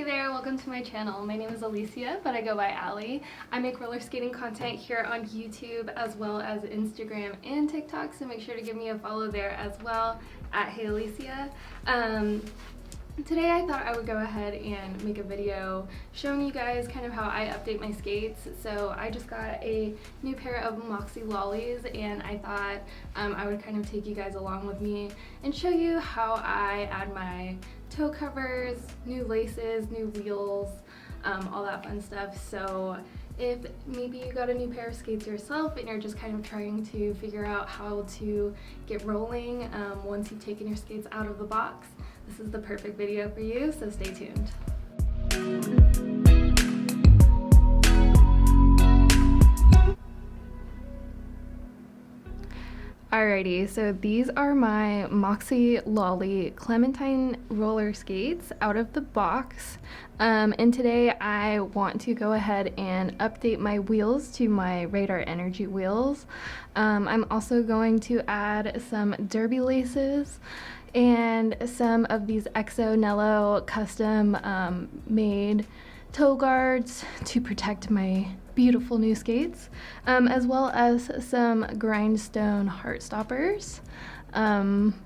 Hey there, welcome to my channel. My name is Alicia, but I go by Ali. I make roller skating content here on YouTube as well as Instagram and TikTok, so make sure to give me a follow there as well at Hey Alicia. Today I thought I would go ahead and make a video showing you guys kind of how I update my skates. So I just got a new pair of Moxi lollies and I thought I would kind of take you guys along with me and show you how I add my toe covers, new laces, new wheels, all that fun stuff. So if maybe you got a new pair of skates yourself and you're just kind of trying to figure out how to get rolling once you've taken your skates out of the box, this is the perfect video for you, so stay tuned. Alrighty, so these are my Moxi Lolly Clementine roller skates out of the box. And today I want to go ahead and update my wheels to my Radar Energy wheels. I'm also going to add some derby laces and some of these Exo Nello custom made toe guards to protect my beautiful new skates, as well as some Grindstone Heartstoppers,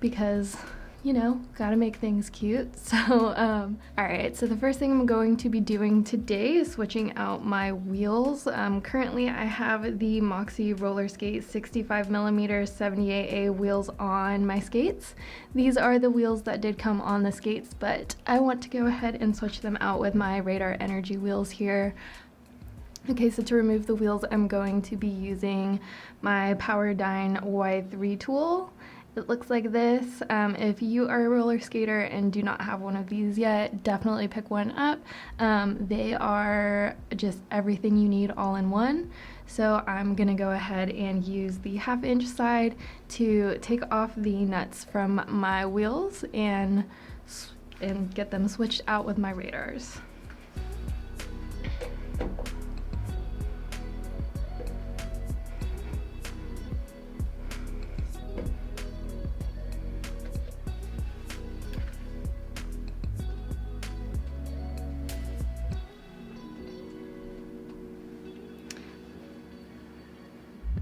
because, you know, gotta make things cute. So, alright, so the first thing I'm going to be doing today is switching out my wheels. Currently I have the Moxi roller skate 65mm 78A wheels on my skates. These are the wheels that did come on the skates, but I want to go ahead and switch them out with my Radar Energy wheels here. Okay, so to remove the wheels, I'm going to be using my Dyne Y3 tool. It looks like this. If you are a roller skater and do not have one of these yet, definitely pick one up. They are just everything you need all in one. So I'm gonna go ahead and use the 1/2 inch side to take off the nuts from my wheels and get them switched out with my radars.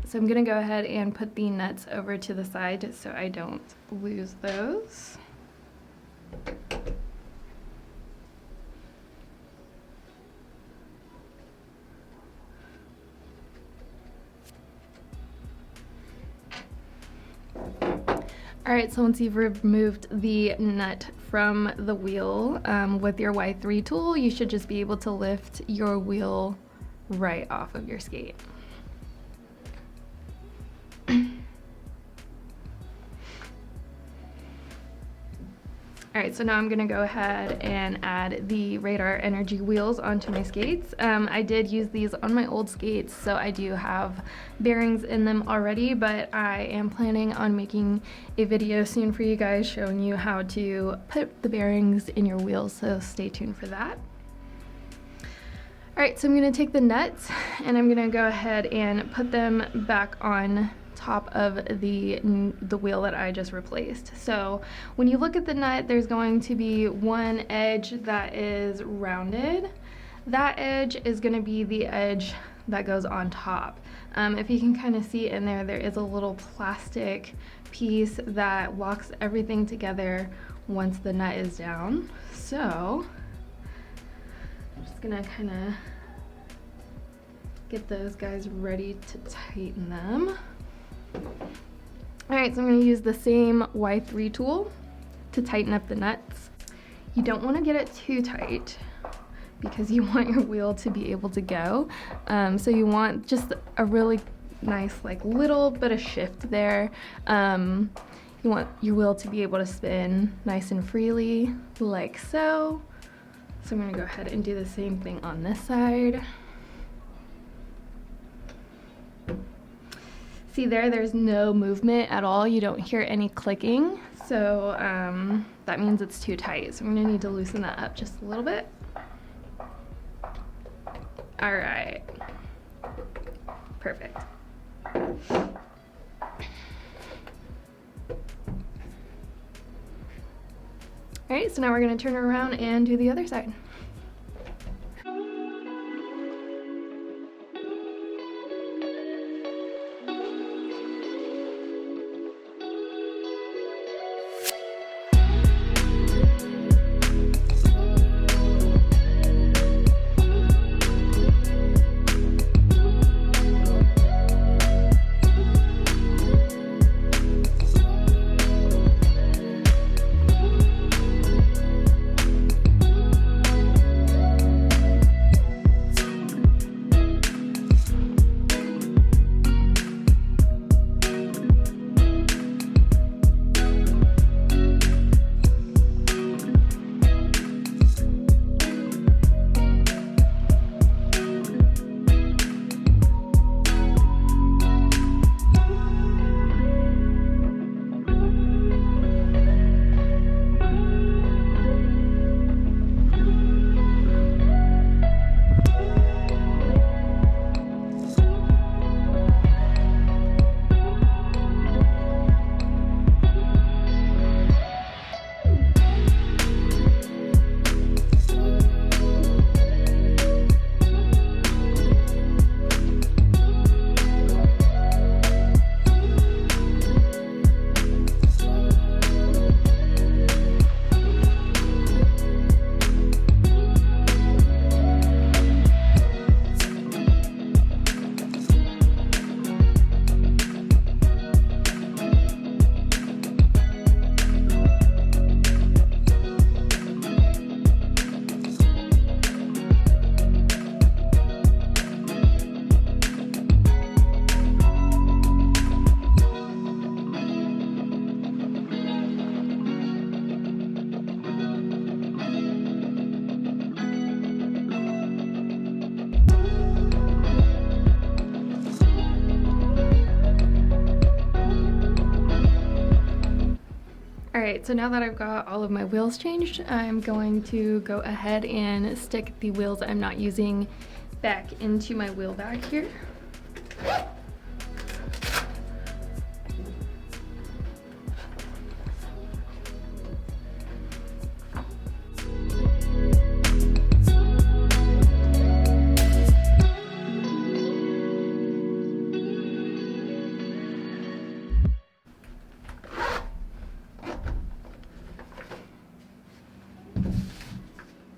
So I'm gonna go ahead and put the nuts over to the side so I don't lose those. Alright, so once you've removed the nut from the wheel with your Y3 tool, you should just be able to lift your wheel right off of your skate. Alright, so now I'm going to go ahead and add the Radar Energy wheels onto my skates. I did use these on my old skates, so I do have bearings in them already, but I am planning on making a video soon for you guys showing you how to put the bearings in your wheels, so stay tuned for that. Alright, so I'm going to take the nuts and I'm going to go ahead and put them back on top of the wheel that I just replaced. So when you look at the nut, there's going to be one edge that is rounded. That edge is going to be the edge that goes on top. If you can kind of see in there, there is a little plastic piece that locks everything together once the nut is down. So I'm just gonna kind of get those guys ready to tighten them. Alright, so I'm going to use the same Y3 tool to tighten up the nuts. You don't want to get it too tight because you want your wheel to be able to go. So you want just a really nice, like, little bit of shift there. You want your wheel to be able to spin nice and freely, like so. So I'm going to go ahead and do the same thing on this side. See there's no movement at all. You don't hear any clicking. So that means it's too tight. So I'm gonna need to loosen that up just a little bit. All right, perfect. All right, so now we're gonna turn around and do the other side. Alright, so now that I've got all of my wheels changed, I'm going to go ahead and stick the wheels I'm not using back into my wheel bag here.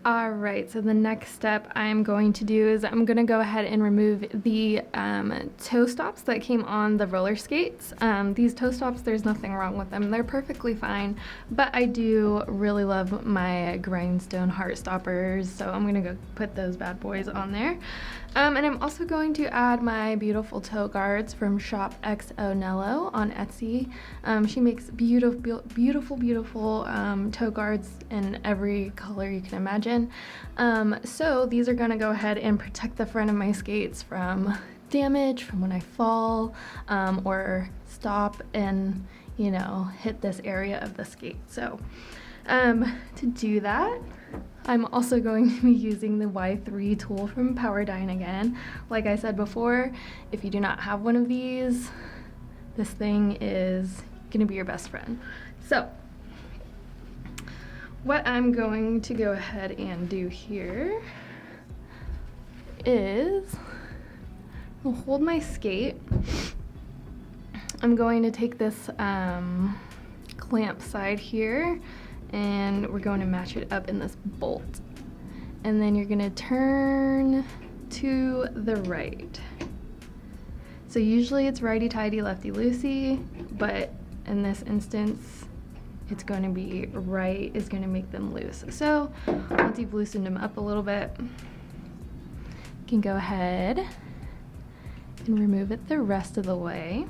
Alright, so the next step I'm going to do is I'm going to go ahead and remove the toe stops that came on the roller skates. These toe stops, there's nothing wrong with them. They're perfectly fine, but I do really love my Grindstone Heartstoppers, so I'm going to go put those bad boys on there. And I'm also going to add my beautiful toe guards from Shop XO Nello on Etsy. She makes beautiful toe guards in every color you can imagine. So these are gonna go ahead and protect the front of my skates from damage, from when I fall, or stop and, you know, hit this area of the skate. So to do that, I'm also going to be using the Y3 tool from Dyne again. Like I said before, if you do not have one of these, this thing is gonna be your best friend. So what I'm going to go ahead and do here is I'll hold my skate. I'm going to take this clamp side here and we're going to match it up in this bolt. And then you're gonna turn to the right. So usually it's righty-tighty, lefty-loosey, but in this instance, it's going to be right is going to make them loose. So once you've loosened them up a little bit, you can go ahead and remove it the rest of the way.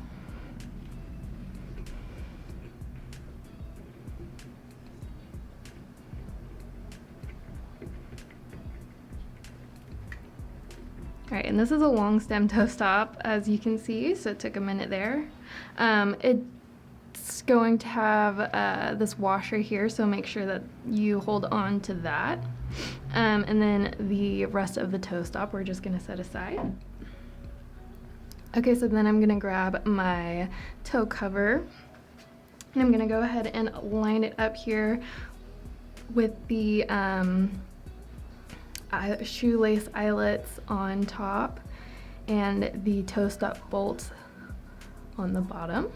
All right, and this is a long stem toe stop, as you can see, so it took a minute there. It's going to have this washer here, so make sure that you hold on to that. And then the rest of the toe stop we're just gonna set aside. Okay, so then I'm gonna grab my toe cover, and I'm gonna go ahead and line it up here with the shoelace eyelets on top and the toe stop bolts on the bottom.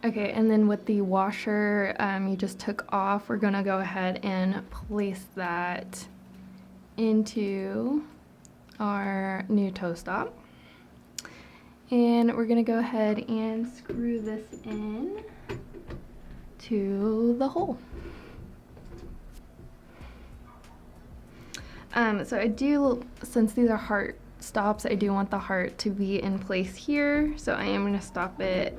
Okay, and then with the washer you just took off, we're gonna go ahead and place that into our new toe stop. And we're gonna go ahead and screw this in to the hole. So I do, since these are heart stops, I do want the heart to be in place here. So I am gonna stop it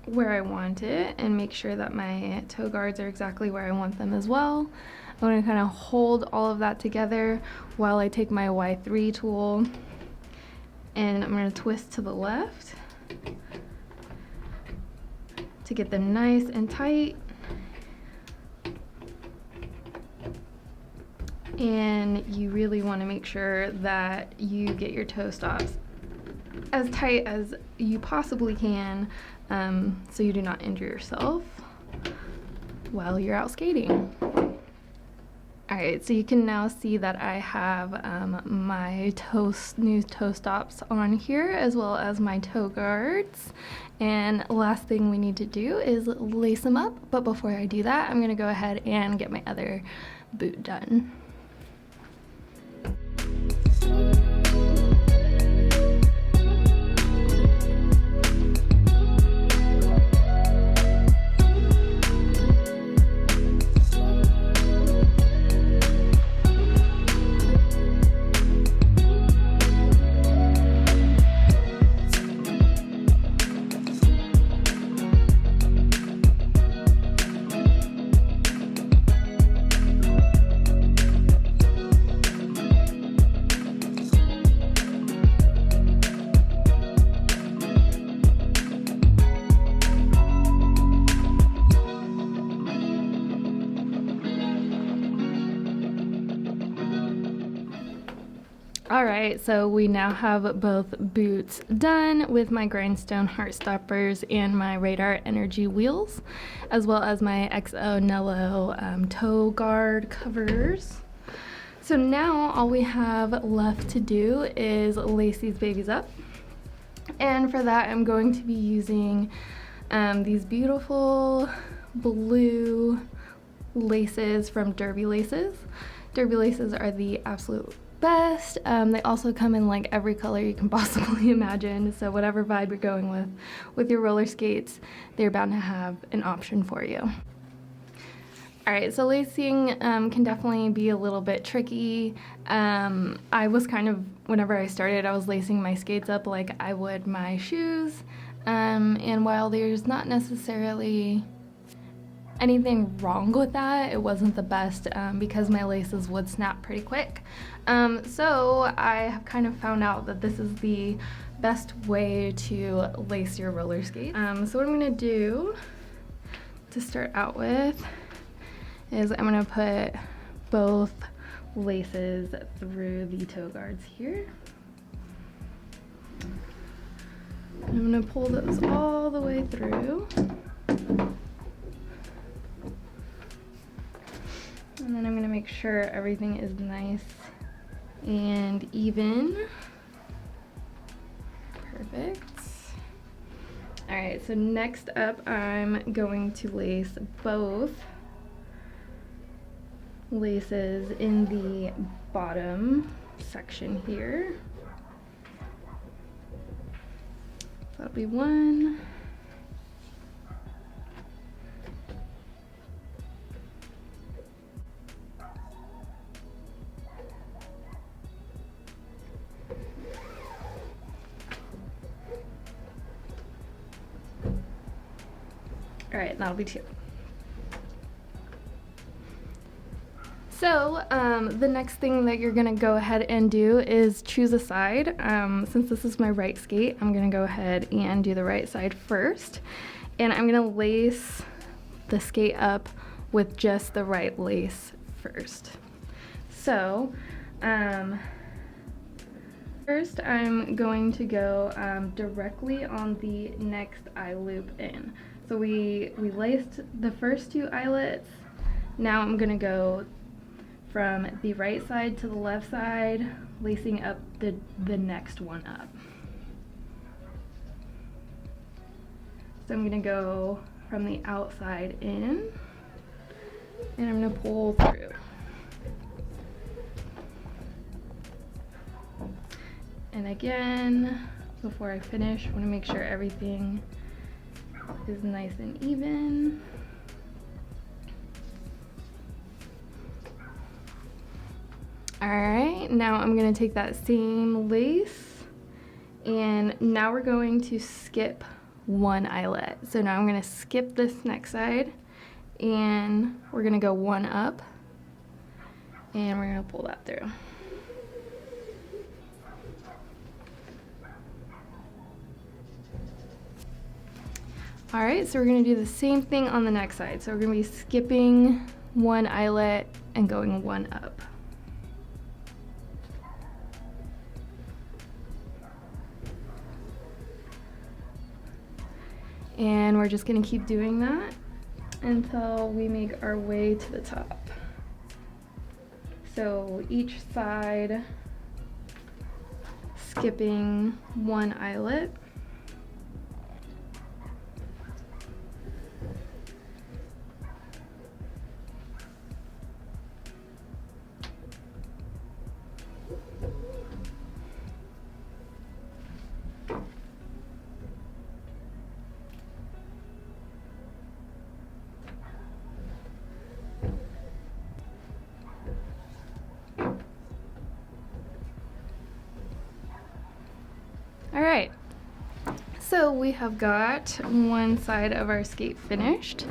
where I want it and make sure that my toe guards are exactly where I want them as well. I'm gonna kind of hold all of that together while I take my Y3 tool and I'm gonna twist to the left to get them nice and tight. And you really want to make sure that you get your toe stops as tight as you possibly can, so you do not injure yourself while you're out skating. Alright, so you can now see that I have my new toe stops on here, as well as my toe guards. And last thing we need to do is lace them up, but before I do that, I'm going to go ahead and get my other boot done. Alright, so we now have both boots done with my Grindstone Heartstoppers and my Radar Energy wheels, as well as my XO Nello toe guard covers. So now all we have left to do is lace these babies up. And for that I'm going to be using these beautiful blue laces from Derby Laces. Derby Laces are the absolute best. They also come in like every color you can possibly imagine, so whatever vibe you're going with your roller skates, they're bound to have an option for you. Alright, so lacing can definitely be a little bit tricky. I was kind of, whenever I started, I was lacing my skates up like I would my shoes, and while there's not necessarily anything wrong with that, it wasn't the best because my laces would snap pretty quick. So I have kind of found out that this is the best way to lace your roller skates. So what I'm gonna do to start out with is I'm gonna put both laces through the toe guards here. I'm gonna pull those all the way through. And then I'm gonna make sure everything is nice and even. Perfect. All right, so next up, I'm going to lace both laces in the bottom section here. That'll be one. All right, that'll be two. So the next thing that you're gonna go ahead and do is choose a side. Since this is my right skate, I'm gonna go ahead and do the right side first. And I'm gonna lace the skate up with just the right lace first. So first I'm going to go directly on the next eye loop in. So we laced the first two eyelets. Now I'm gonna go from the right side to the left side, lacing up the next one up. So I'm gonna go from the outside in, and I'm gonna pull through. And again, before I finish, I wanna make sure everything is nice and even. All right, now I'm gonna take that same lace, and now we're going to skip one eyelet. So now I'm gonna skip this next side, and we're gonna go one up, and we're gonna pull that through. All right, so we're gonna do the same thing on the next side. So we're gonna be skipping one eyelet and going one up. And we're just gonna keep doing that until we make our way to the top. So each side, skipping one eyelet. All right, so we have got one side of our skate finished.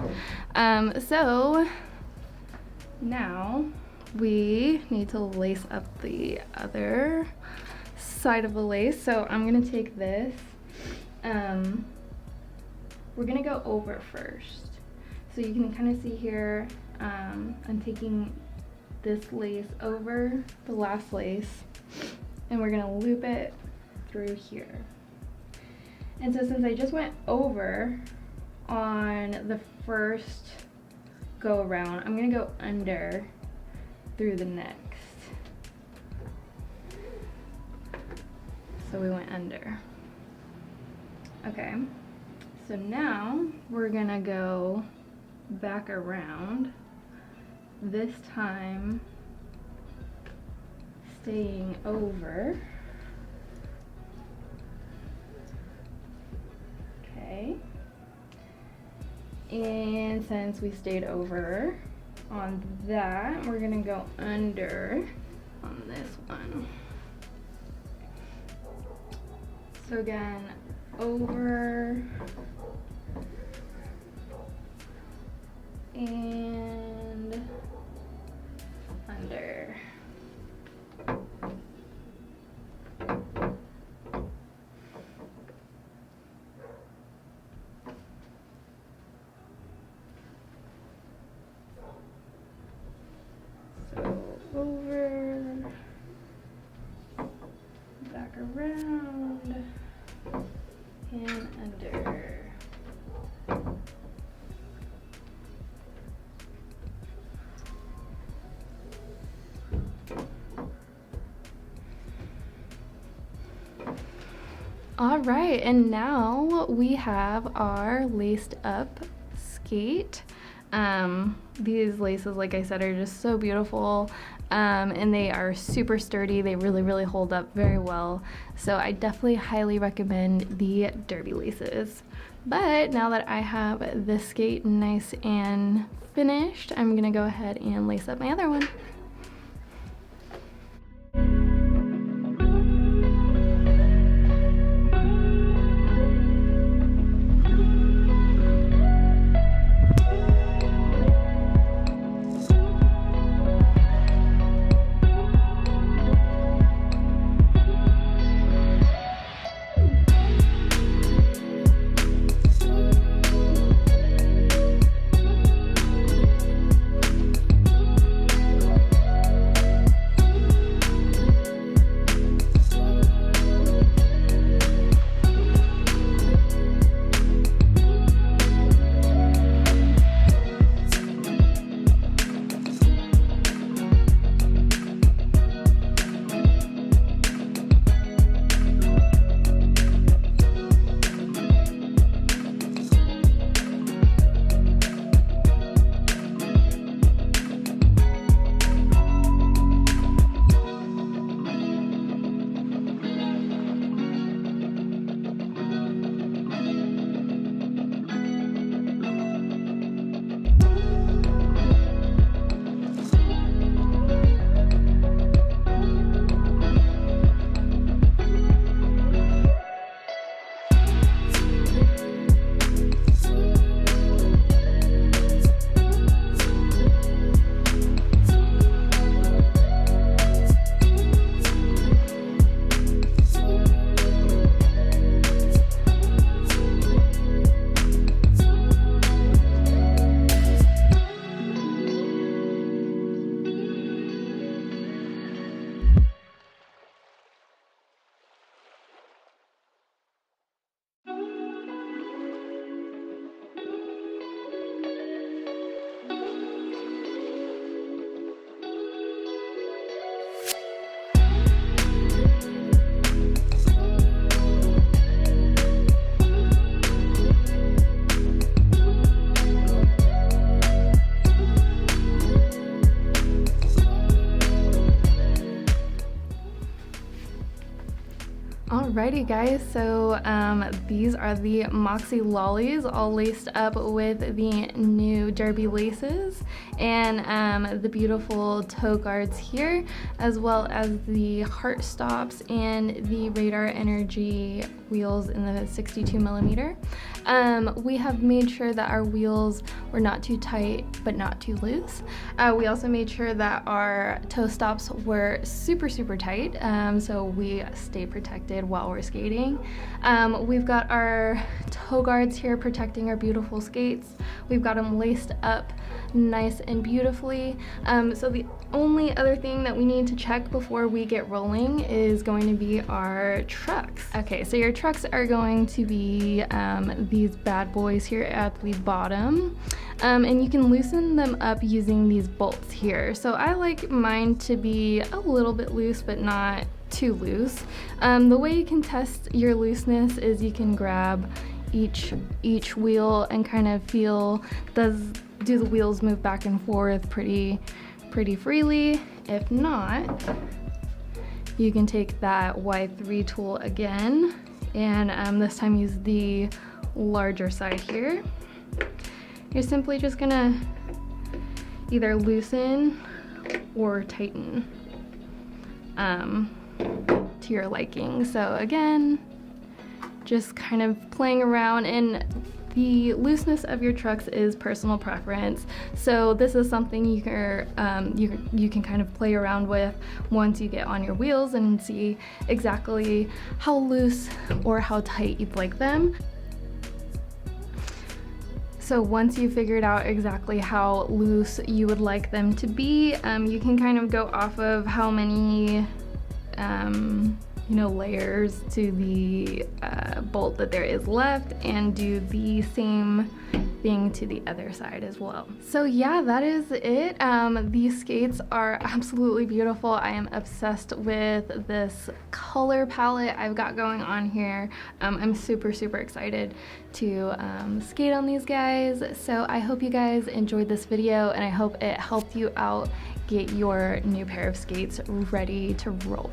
So now we need to lace up the other side of the lace. So I'm gonna take this, we're gonna go over first. So you can kind of see here, I'm taking this lace over the last lace, and we're gonna loop it through here. And so since I just went over on the first go around, I'm gonna go under through the next. So we went under. Okay, so now we're gonna go back around, this time staying over. Okay, and since we stayed over on that, we're gonna go under on this one. So again, over and under. So over, back around, and under. All right, and now we have our laced up skate. These laces, like I said, are just so beautiful, and they are super sturdy. They really hold up very well. So I definitely highly recommend the derby laces. But now that I have this skate nice and finished, I'm gonna go ahead and lace up my other one. Alrighty guys, so these are the Moxi lollies all laced up with the new derby laces and the beautiful toe guards here, as well as the heart stops and the radar energy wheels in the 62 millimeter. We have made sure that our wheels were not too tight but not too loose. We also made sure that our toe stops were super tight, so we stay protected while we're skating. We've got our toe guards here protecting our beautiful skates. We've got them laced up nice and beautifully. So the only other thing that we need to check before we get rolling is going to be our trucks. Okay, so your trucks are going to be these bad boys here at the bottom. And you can loosen them up using these bolts here. So I like mine to be a little bit loose but not too loose. The way you can test your looseness is you can grab each wheel and kind of feel, do the wheels move back and forth pretty freely? If not, you can take that Y3 tool again and this time use the larger side here. You're simply just gonna either loosen or tighten to your liking. So again, just kind of playing around, and the looseness of your trucks is personal preference. So this is something you can kind of play around with once you get on your wheels and see exactly how loose or how tight you'd like them. So once you figured out exactly how loose you would like them to be, you can kind of go off of how many layers to the bolt that there is left and do the same thing to the other side as well. So yeah, that is it. These skates are absolutely beautiful. I am obsessed with this color palette I've got going on here. I'm super excited to skate on these guys. So I hope you guys enjoyed this video and I hope it helped you out get your new pair of skates ready to roll.